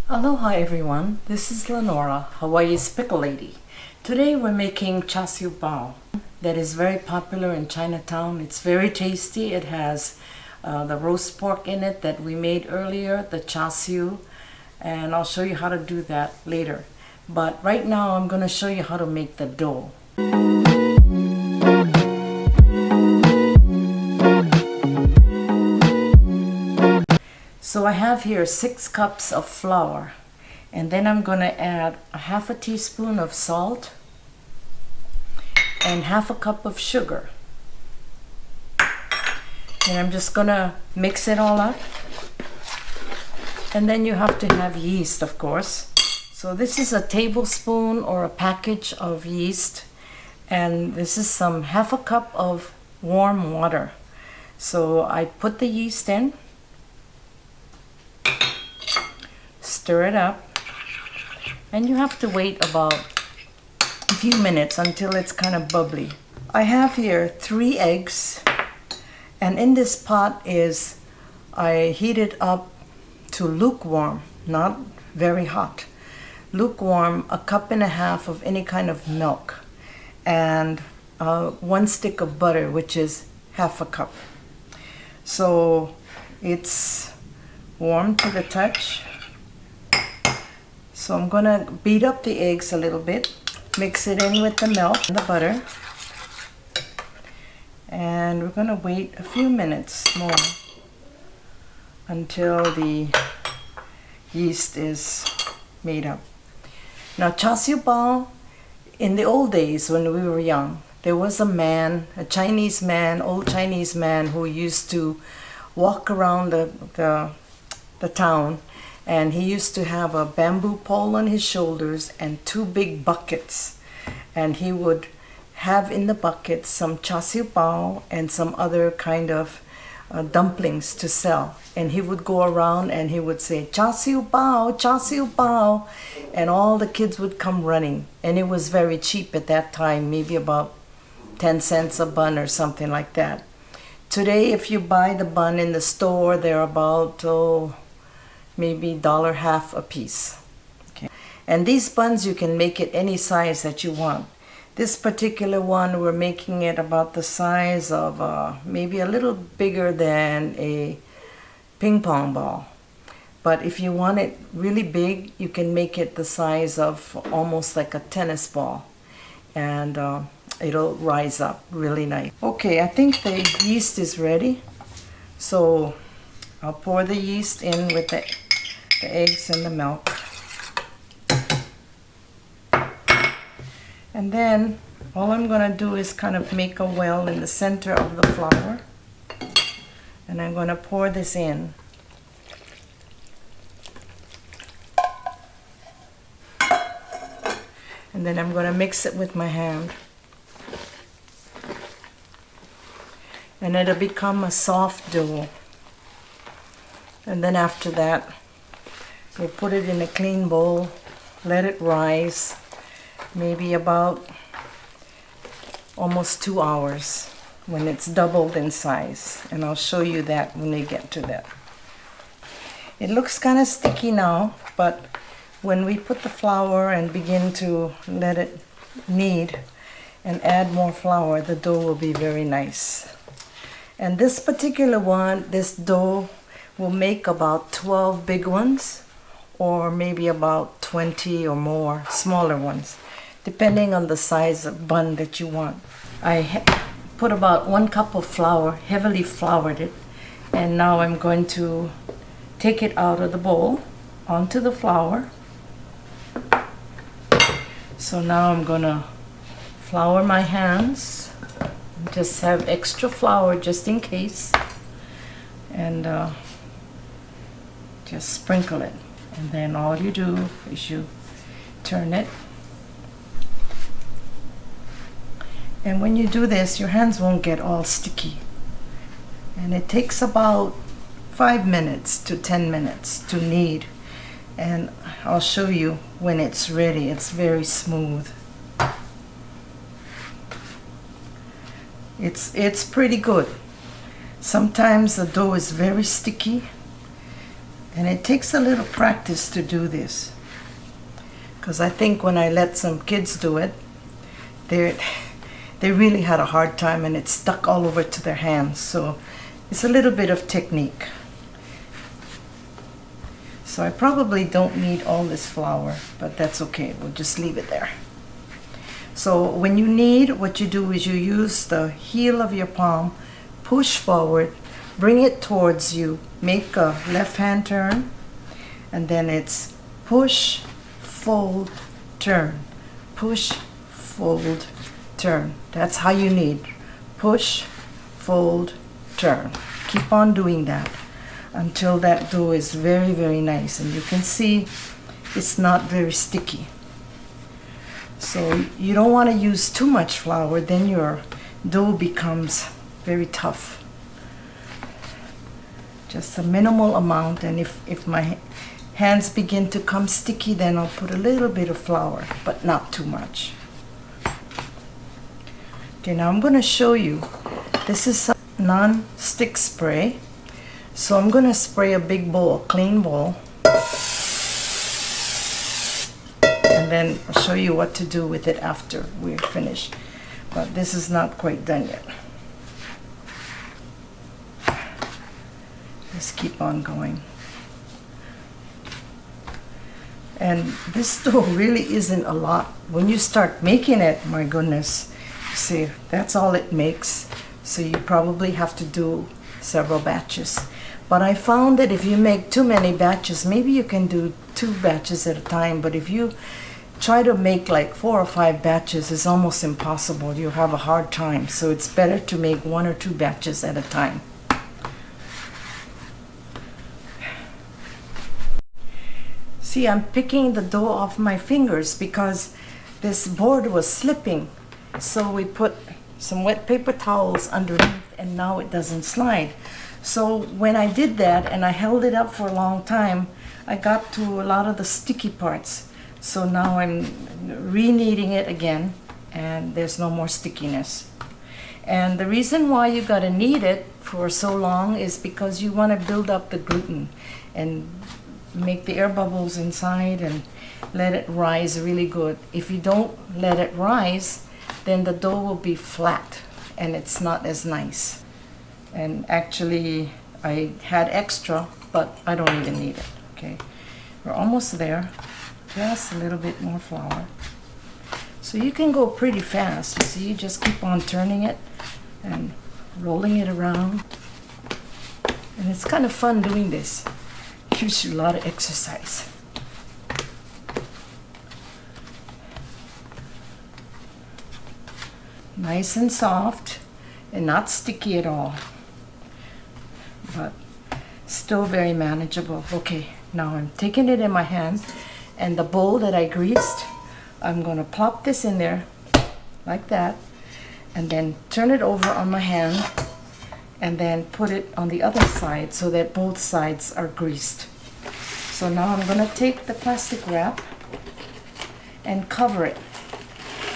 Aloha everyone, this is Lenora, Hawaii's Pickle Lady. Today we're making Char Siu Bao that is very popular in Chinatown. It's very tasty. It has the roast pork in it that we made earlier, the Char Siu, and I'll show you how to do that later. But right now I'm going to show you how to make the dough. So I have here 6 cups of flour, and then I'm going to add a half a teaspoon of salt and half a cup of sugar. And I'm just going to mix it all up. And then you have to have yeast, of course. So this is a tablespoon or a package of yeast, and this is half a cup of warm water. So I put the yeast in. Stir it up, and you have to wait about a few minutes until it's kind of bubbly. I have here 3 eggs, and in this pot I heat it up to lukewarm, not very hot. Lukewarm, 1.5 cups of any kind of milk, and 1 stick of butter, which is half a cup. So it's warm to the touch. So I'm going to beat up the eggs a little bit, mix it in with the milk and the butter, and we're going to wait a few minutes more until the yeast is made up. Now, Char Siu Bao, in the old days when we were young, there was a man, a Chinese man, old Chinese man, who used to walk around the town. And he used to have a bamboo pole on his shoulders and 2 big buckets. And he would have in the buckets some Char Siu Bao and some other kind of dumplings to sell. And he would go around and he would say, Char Siu Bao, Char Siu Bao. And all the kids would come running. And it was very cheap at that time, maybe about 10 cents a bun or something like that. Today, if you buy the bun in the store, they're about, maybe $1.50 a piece. Okay. And these buns, you can make it any size that you want. This particular one, we're making it about the size of maybe a little bigger than a ping pong ball. But if you want it really big, you can make it the size of almost like a tennis ball. And it'll rise up really nice. Okay, I think the yeast is ready. So I'll pour the yeast in with the eggs and the milk. And then all I'm going to do is kind of make a well in the center of the flour. And I'm going to pour this in. And then I'm going to mix it with my hand. And it'll become a soft dough. And then after that, we'll put it in a clean bowl, let it rise, maybe about almost 2 hours when it's doubled in size. And I'll show you that when we get to that. It looks kind of sticky now, but when we put the flour and begin to let it knead and add more flour, the dough will be very nice. And this particular one, this dough, will make about 12 big ones, or maybe about 20 or more smaller ones, depending on the size of bun that you want. I put about 1 cup of flour, heavily floured it, and now I'm going to take it out of the bowl onto the flour. So now I'm gonna flour my hands, just have extra flour just in case, and just sprinkle it. And then all you do is you turn it. And when you do this, your hands won't get all sticky. And it takes about 5 minutes to 10 minutes to knead. And I'll show you when it's ready. It's very smooth. It's pretty good. Sometimes the dough is very sticky, And it takes a little practice to do this, because I think when I let some kids do it, they really had a hard time and it stuck all over to their hands. So it's a little bit of technique. So I probably don't need all this flour, but that's okay. We'll just leave it there. So when you knead, what you do is you use the heel of your palm, push forward, bring it towards you, make a left hand turn, and then it's push, fold, turn, push, fold, turn. That's how you knead. Push, fold, turn. Keep on doing that until that dough is very, very nice. And you can see it's not very sticky. So you don't want to use too much flour, then your dough becomes very tough. Just a minimal amount, and if my hands begin to come sticky, then I'll put a little bit of flour, but not too much. Okay, now I'm going to show you. This is some non-stick spray. So I'm going to spray a big bowl, a clean bowl. And then I'll show you what to do with it after we're finished. But this is not quite done yet. Just keep on going. And this dough really isn't a lot. When you start making it, my goodness, you see, that's all it makes. So you probably have to do several batches. But I found that if you make too many batches, maybe you can do 2 batches at a time. But if you try to make like 4 or 5 batches, it's almost impossible. You'll have a hard time. So it's better to make 1 or 2 batches at a time. See, I'm picking the dough off my fingers because this board was slipping. So we put some wet paper towels underneath and now it doesn't slide. So when I did that and I held it up for a long time, I got to a lot of the sticky parts. So now I'm re-kneading it again and there's no more stickiness. And the reason why you gotta knead it for so long is because you want to build up the gluten and make the air bubbles inside and let it rise really good. If you don't let it rise, then the dough will be flat and it's not as nice. And actually I had extra, but I don't even need it. Okay, we're almost there. Just a little bit more flour. So you can go pretty fast. You see, you just keep on turning it and rolling it around. And it's kind of fun doing this. Gives you a lot of exercise. Nice and soft and not sticky at all, but still very manageable. Okay, now I'm taking it in my hand and the bowl that I greased, I'm going to plop this in there like that and then turn it over on my hand and then put it on the other side so that both sides are greased. So now I'm going to take the plastic wrap and cover it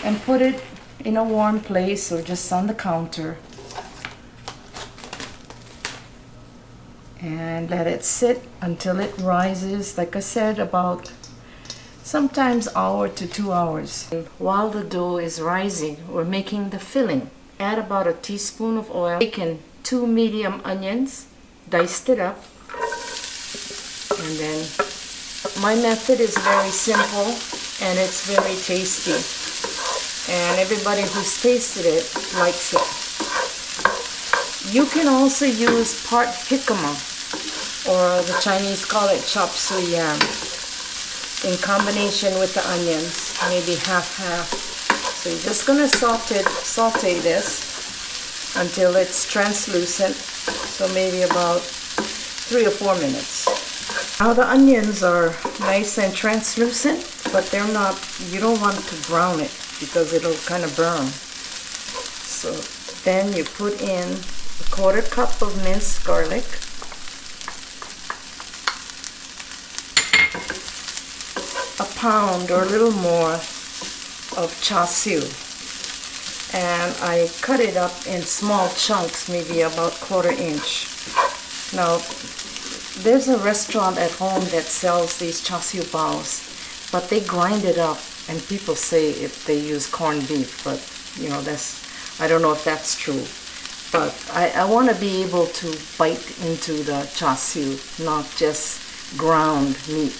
and put it in a warm place or just on the counter and let it sit until it rises, like I said, about sometimes hour to 2 hours. While the dough is rising, we're making the filling. Add about a teaspoon of oil. Taken 2 medium onions, diced it up, and then my method is very simple and it's very tasty. And everybody who's tasted it likes it. You can also use part jicama, or the Chinese call it chop suey yam, in combination with the onions, maybe half-half. So you're just going to saute this until it's translucent, so maybe about 3 or 4 minutes. Now the onions are nice and translucent, but they're not, you don't want to brown it because it'll kind of burn. So then you put in a 1/4 cup of minced garlic, a pound or a little more of char siu, and I cut it up in small chunks, maybe about 1/4 inch. Now There's a restaurant at home that sells these char siu baos, but they grind it up, and people say if they use corned beef, but you know, I don't know if that's true. But I want to be able to bite into the char siu, not just ground meat.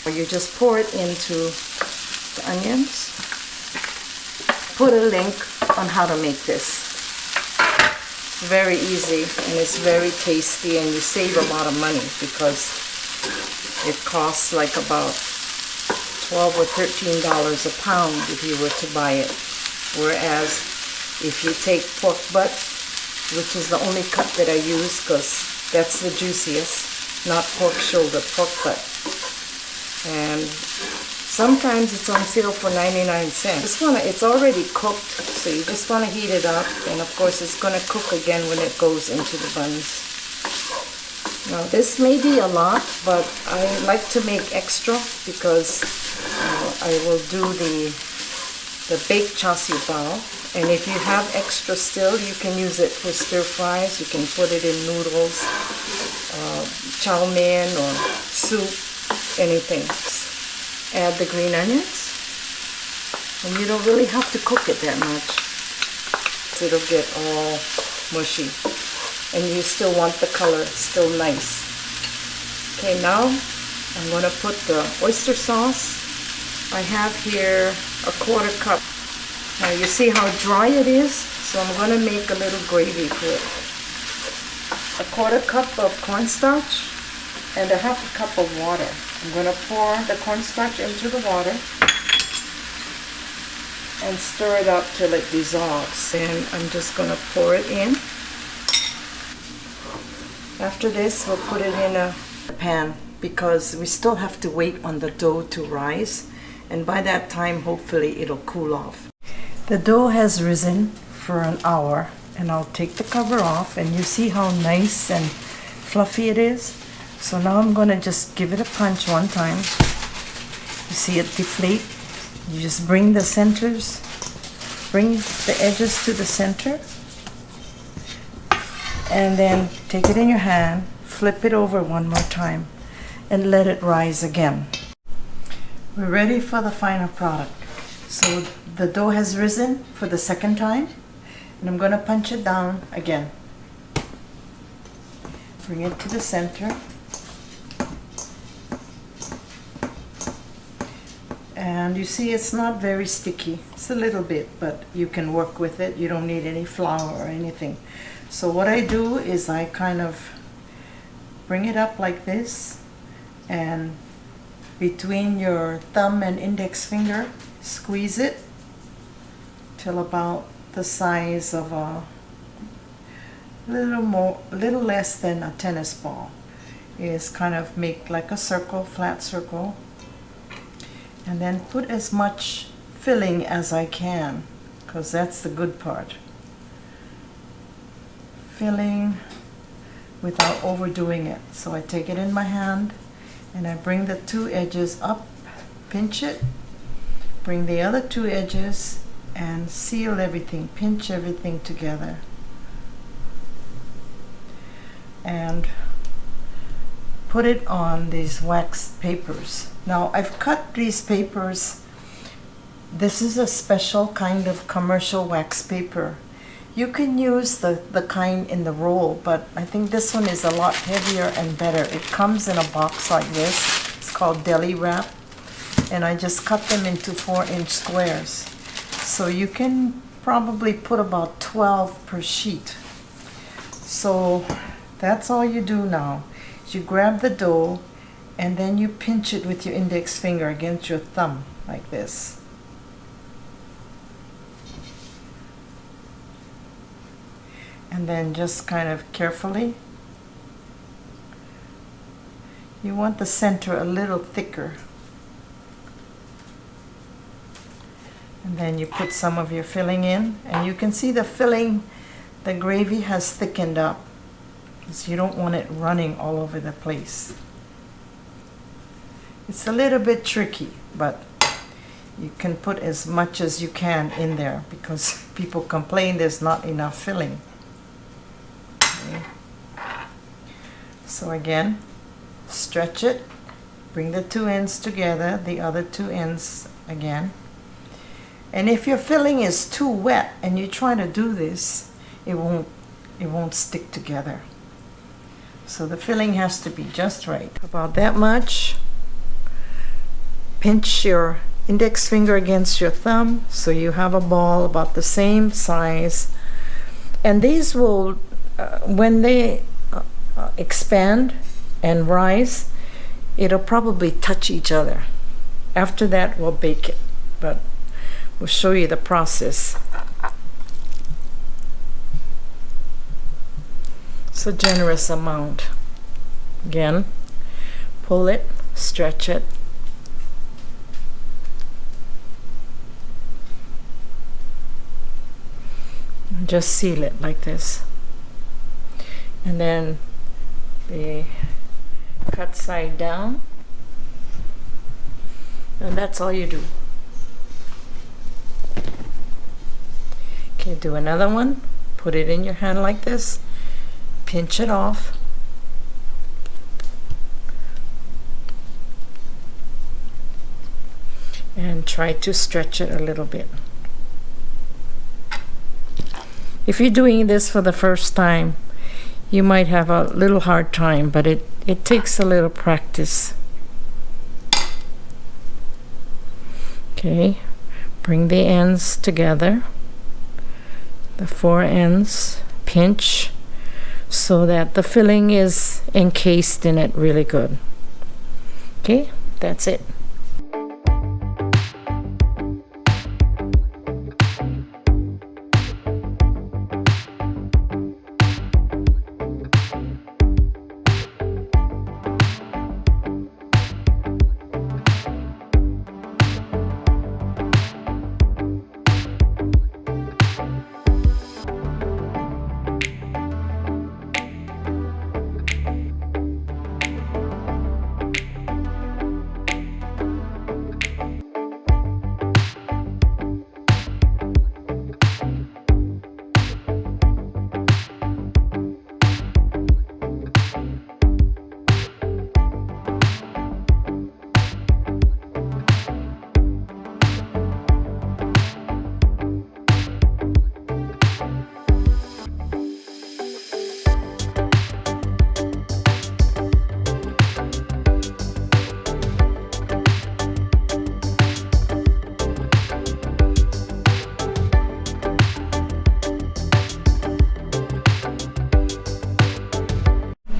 You just pour it into the onions. Put a link on how to make this. Very easy, and it's very tasty, and you save a lot of money because it costs like about $12 or $13 a pound if you were to buy it. Whereas if you take pork butt, which is the only cut that I use because that's the juiciest, not pork shoulder, pork butt. And sometimes it's on sale for 99 cents. It's already cooked, so you just want to heat it up, and of course it's going to cook again when it goes into the buns. Now this may be a lot, but I like to make extra because I will do the baked char siu bao, and if you have extra still, you can use it for stir fries. You can put it in noodles, chow mein or soup, anything. Add the green onions, and you don't really have to cook it that much. It'll get all mushy, and you still want the color still nice. Okay, now I'm going to put the oyster sauce. I have here a 1/4 cup. Now you see how dry it is, so I'm going to make a little gravy for it. A 1/4 cup of cornstarch and a 1/2 cup of water. I'm going to pour the cornstarch into the water and stir it up till it dissolves. And I'm just going to pour it in. After this, we'll put it in a pan because we still have to wait on the dough to rise. And by that time, hopefully, it'll cool off. The dough has risen for an hour, and I'll take the cover off, and you see how nice and fluffy it is. So now I'm going to just give it a punch one time. You see it deflate. You just bring the edges to the center, and then take it in your hand, flip it over one more time, and let it rise again. We're ready for the final product. So the dough has risen for the second time, and I'm going to punch it down again. Bring it to the center. And you see it's not very sticky. It's a little bit, but you can work with it. You don't need any flour or anything. So what I do is I kind of bring it up like this, and between your thumb and index finger, squeeze it till about the size of a little less than a tennis ball. Is kind of make like a circle, flat circle. And then put as much filling as I can, because that's the good part. Filling without overdoing it. So I take it in my hand and I bring the two edges up, pinch it, bring the other two edges and seal everything, pinch everything together. And put it on these wax papers. Now I've cut these papers. This is a special kind of commercial wax paper. You can use the kind in the roll, but I think this one is a lot heavier and better. It comes in a box like this. It's called deli wrap, and I just cut them into 4-inch squares. So you can probably put about 12 per sheet. So that's all you do now. You grab the dough and then you pinch it with your index finger against your thumb like this. And then just kind of carefully, you want the center a little thicker. And then you put some of your filling in, and you can see the filling, the gravy has thickened up. So you don't want it running all over the place. It's a little bit tricky, but you can put as much as you can in there because people complain there's not enough filling. Okay. So again, stretch it, bring the two ends together, the other two ends again. And if your filling is too wet and you try to do this, it won't stick together. So the filling has to be just right. About that much. Pinch your index finger against your thumb so you have a ball about the same size. And these will, when they expand and rise, it'll probably touch each other. After that, we'll bake it, but we'll show you the process. It's a generous amount. Again, pull it, stretch it. And just seal it like this. And then the cut side down. And that's all you do. Okay, do another one. Put it in your hand like this. Pinch it off. And try to stretch it a little bit. If you're doing this for the first time, you might have a little hard time, but it takes a little practice. Okay, bring the ends together, the four ends, pinch so that the filling is encased in it really good. Okay, that's it.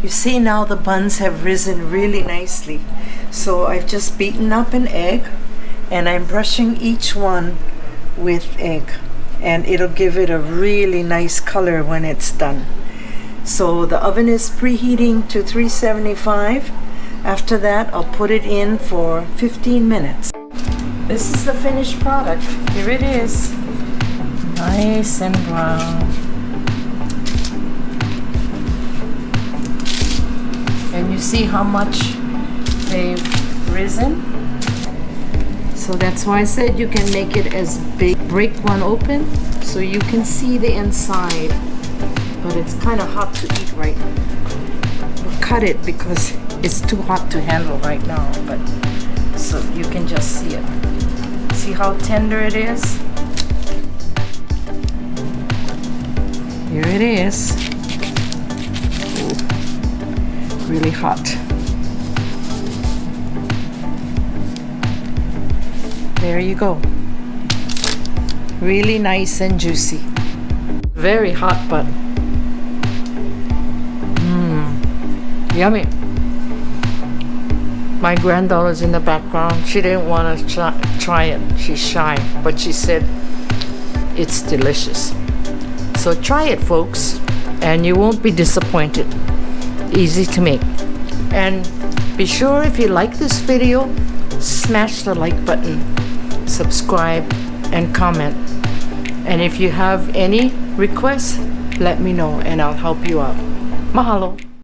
You see now the buns have risen really nicely. So I've just beaten up an egg and I'm brushing each one with egg, and it'll give it a really nice color when it's done. So the oven is preheating to 375. After that, I'll put it in for 15 minutes. This is the finished product. Here it is. Nice and brown. And you see how much they've risen. So that's why I said you can make it as big. Break one open so you can see the inside. But it's kind of hot to eat right now. We'll cut it because it's too hot to handle right now. But so you can just see it. See how tender it is? Here it is. Really hot. There you go. Really nice and juicy. Very hot, but yummy. My granddaughter's in the background. She didn't want to try it. She's shy, but she said it's delicious. So try it, folks, and you won't be disappointed. Easy to make. And be sure, if you like this video, smash the like button, subscribe, and comment. And if you have any requests, let me know and I'll help you out. Mahalo.